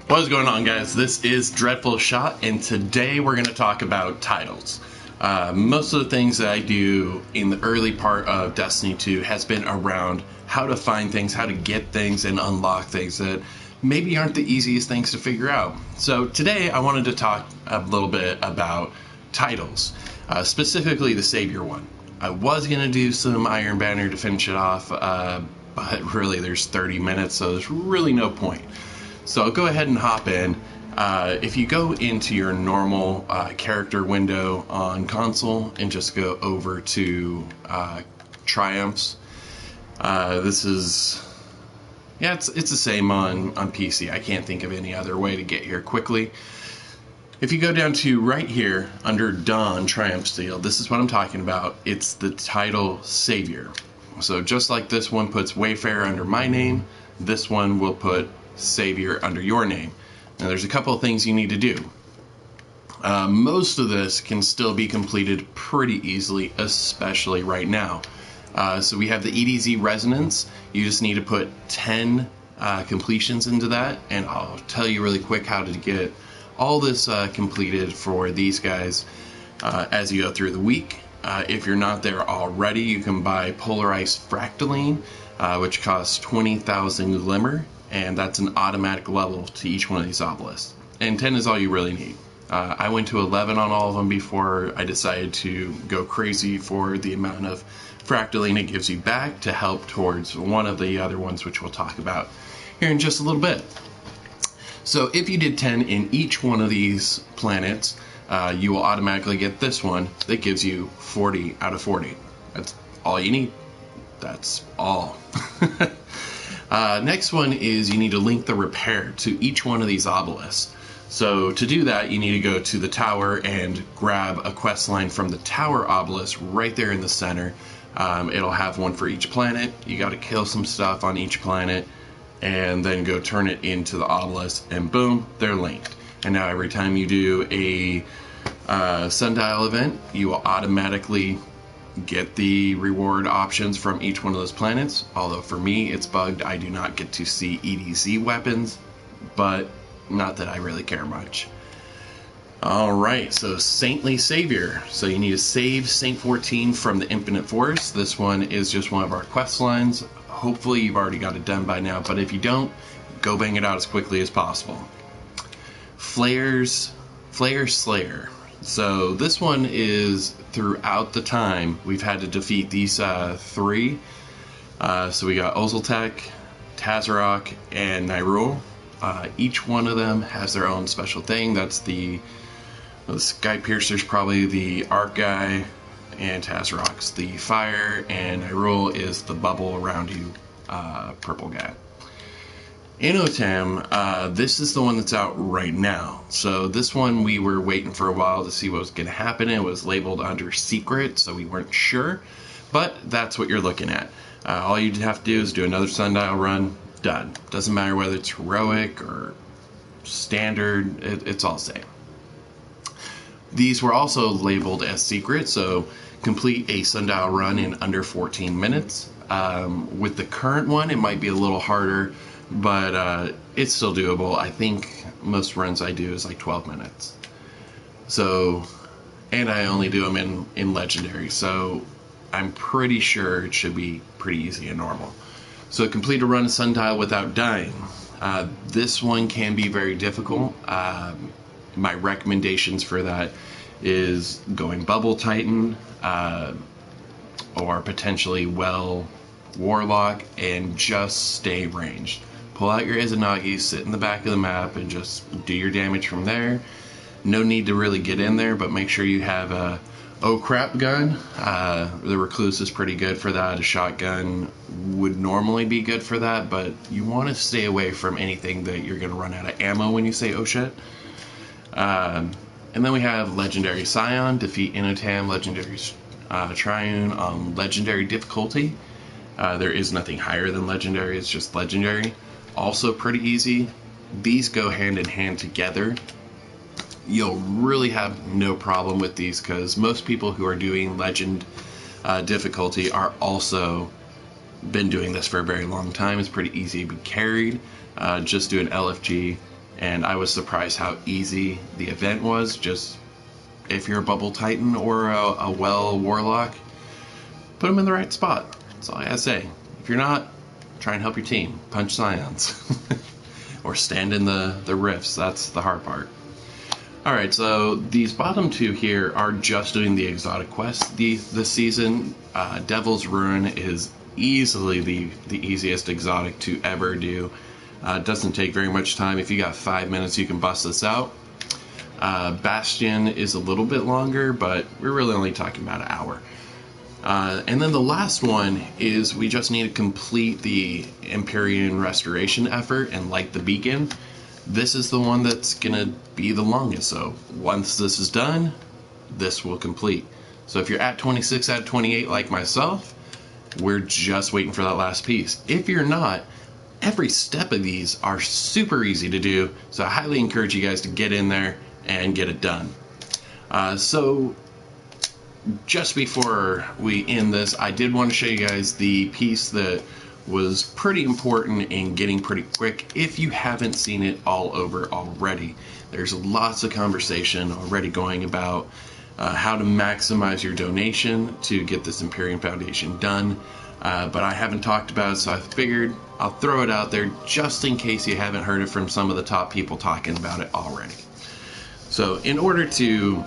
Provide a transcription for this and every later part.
What is going on, guys? This is DREADFULxSHOT, and today we're going to talk about titles. Most of the things that I do in the early part of Destiny 2 has been around how to find things, how to get things, and unlock things that maybe aren't the easiest things to figure out. So today I wanted to talk a little bit about titles, specifically the Savior one. I was going to do some Iron Banner to finish it off, but really there's 30 minutes, so there's really no point. So I'll go ahead and hop in. If you go into your normal character window on console and just go over to Triumphs, this is, yeah, it's the same on PC. I can't think of any other way to get here quickly. If you go down to right here under Dawn Triumph Steel, this is what I'm talking about. It's the title Savior. So just like this one puts Wayfarer under my name, this one will put Savior under your name. Now there's a couple of things you need to do. Most of this can still be completed pretty easily, especially right now. So we have the EDZ Resonance. You just need to put 10 completions into that, and I'll tell you really quick how to get all this completed for these guys as you go through the week. If you're not there already, you can buy Polarized Fractaline, which costs 20,000 Glimmer, and that's an automatic level to each one of these obelisks. And 10 is all you really need. I went to 11 on all of them before I decided to go crazy for the amount of Fractaline it gives you back to help towards one of the other ones, which we'll talk about here in just a little bit. So if you did 10 in each one of these planets, you will automatically get this one that gives you 40 out of 40. That's all you need. That's all. Next one is you need to link the repair to each one of these obelisks. So to do that, you need to go to the tower and grab a quest line from the tower obelisk right there in the center. It'll have one for each planet. You got to kill some stuff on each planet and then go turn it into the obelisk, and boom, they're linked. And now every time you do a sundial event, you will automatically get the reward options from each one of those planets. Although for me it's bugged, I do not get to see EDZ weapons, but not that I really care much. Alright, so Saintly Savior. So you need to save Saint 14 from the Infinite Forest. This one is just one of our quest lines. Hopefully you've already got it done by now, but if you don't, go bang it out as quickly as possible. Flayer Slayer. So this one is throughout the time we've had to defeat these three. So we got Oziltek, Tazarok, and Nyrule. Each one of them has their own special thing. That's the Sky Piercer's probably the arc guy, and Tazarok's the fire, and Nyrule is the bubble around you purple guy. Inotam, this is the one that's out right now. So this one we were waiting for a while to see what was going to happen. It was labeled under secret, so we weren't sure, but that's what you're looking at. All you have to do is do another sundial run, done. Doesn't matter whether it's heroic or standard, it's all the same. These were also labeled as secret, so complete a sundial run in under 14 minutes. With the current one, it might be a little harder, but it's still doable. I think most runs I do is like 12 minutes. So, and I only do them in Legendary, so I'm pretty sure it should be pretty easy and normal. So complete a run of Sundial without dying. This one can be very difficult. My recommendations for that is going Bubble Titan, or potentially Well Warlock, and just stay ranged. Pull out your Izanagi, sit in the back of the map, and just do your damage from there. No need to really get in there, but make sure you have a oh crap gun. The Recluse is pretty good for that. A shotgun would normally be good for that, but you want to stay away from anything that you're going to run out of ammo when you say oh shit. And then we have Legendary Scion, defeat Inotam, Legendary Triune on Legendary difficulty. There is nothing higher than Legendary, it's just Legendary. Also pretty easy. These go hand in hand together. You'll really have no problem with these because most people who are doing Legend difficulty are also been doing this for a very long time. It's pretty easy to be carried. Just do an LFG and I was surprised how easy the event was. Just if you're a Bubble Titan or a Well Warlock, put them in the right spot. That's all I gotta say. If you're not, try and help your team. Punch Scions. Or stand in the rifts. That's the hard part. Alright, so these bottom two here are just doing the exotic quests this season. Devil's Ruin is easily the easiest exotic to ever do. It doesn't take very much time. If you got 5 minutes, you can bust this out. Bastion is a little bit longer, but we're really only talking about an hour. And then the last one is we just need to complete the Imperium restoration effort and light the beacon. This is the one that's gonna be the longest, so once this is done, this will complete. So if you're at 26 out of 28 like myself, we're just waiting for that last piece. If you're not, every step of these are super easy to do, so I highly encourage you guys to get in there and get it done. So just before we end this, I did want to show you guys the piece that was pretty important in getting pretty quick. If you haven't seen it all over already, there's lots of conversation already going about how to maximize your donation to get this Imperium Foundation done, but I haven't talked about it, so I figured I'll throw it out there just in case you haven't heard it from some of the top people talking about it already. So in order to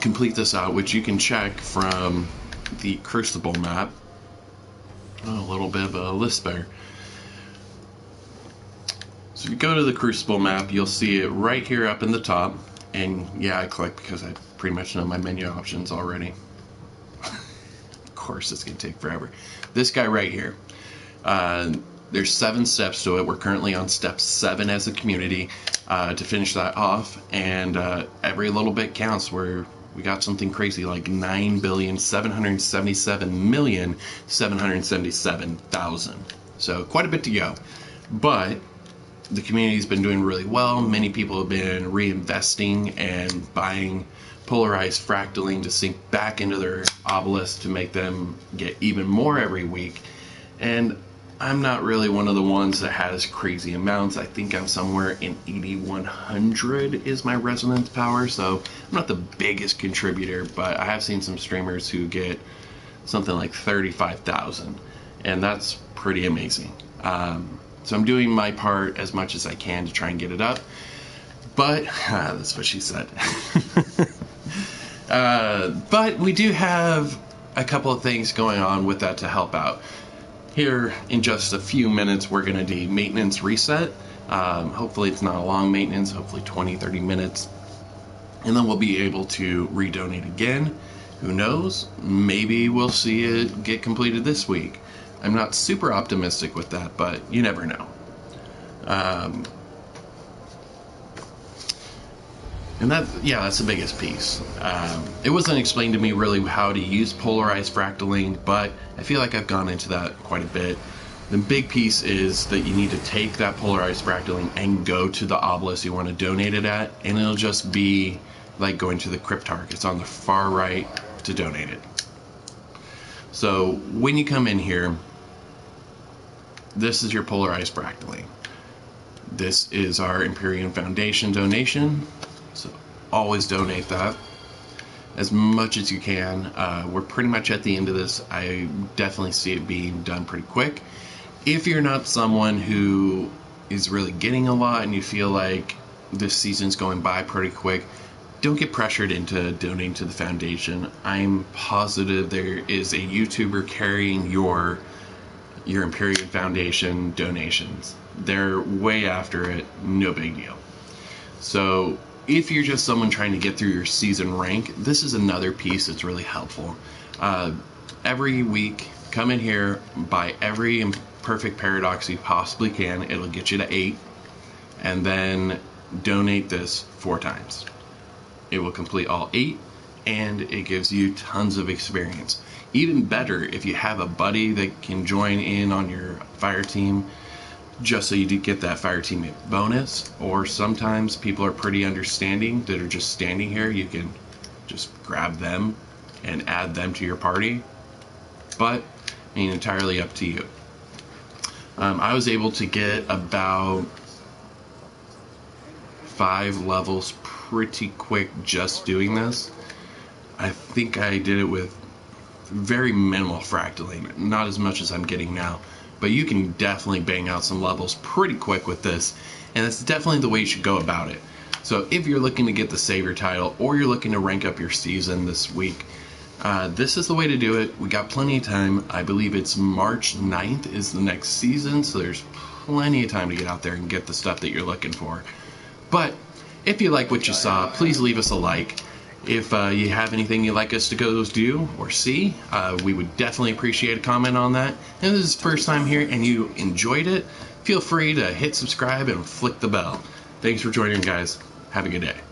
complete this out, which you can check from the Crucible map, a little bit of a list there. So if you go to the Crucible map, you'll see it right here up in the top. And yeah, I clicked because I pretty much know my menu options already. Of course, it's going to take forever. This guy right here. There's 7 steps to it. We're currently on step 7 as a community to finish that off. And every little bit counts. We got something crazy like 9,777,777,000. So quite a bit to go. But the community's been doing really well. Many people have been reinvesting and buying polarized fractaling to sink back into their obelisks to make them get even more every week. And I'm not really one of the ones that has crazy amounts. I think I'm somewhere in 8,100 is my resonance power, so I'm not the biggest contributor, but I have seen some streamers who get something like 35,000, and that's pretty amazing. So I'm doing my part as much as I can to try and get it up, but that's what she said. But we do have a couple of things going on with that to help out. Here in just a few minutes we're going to do maintenance reset. Hopefully it's not a long maintenance, hopefully 20-30 minutes, and then we'll be able to redonate again. Who knows, maybe we'll see it get completed this week. I'm not super optimistic with that, but you never know. And that's the biggest piece. It wasn't explained to me really how to use polarized fractaling, but I feel like I've gone into that quite a bit. The big piece is that you need to take that polarized fractaling and go to the obelisk you want to donate it at, and it'll just be like going to the Cryptarch. It's on the far right to donate it. So when you come in here, this is your polarized fractaling. This is our Imperium Foundation donation. So always donate that as much as you can. We're pretty much at the end of this. I definitely see it being done pretty quick. If you're not someone who is really getting a lot and you feel like this season's going by pretty quick, don't get pressured into donating to the foundation. I'm positive there is a YouTuber carrying your Imperium Foundation donations. They're way after it, no big deal. So if you're just someone trying to get through your season rank, this is another piece that's really helpful. Every week, come in here, buy every imperfect paradox you possibly can. It'll get you to 8, and then donate this 4 times. It will complete all 8, and it gives you tons of experience. Even better if you have a buddy that can join in on your fire team, just so you do get that fire teammate bonus. Or sometimes people are pretty understanding that are just standing here. You can just grab them and add them to your party. But, I mean, entirely up to you. I was able to get about 5 levels pretty quick just doing this. I think I did it with very minimal fractaling, not as much as I'm getting now, but you can definitely bang out some levels pretty quick with this, and that's definitely the way you should go about it. So if you're looking to get the Savior title, or you're looking to rank up your season this week, this is the way to do it. We got plenty of time. I believe it's March 9th is the next season, so there's plenty of time to get out there and get the stuff that you're looking for. But if you like what you saw, please leave us a like. If you have anything you'd like us to go do or see, we would definitely appreciate a comment on that. And if this is the first time here and you enjoyed it, feel free to hit subscribe and flick the bell. Thanks for joining, guys. Have a good day.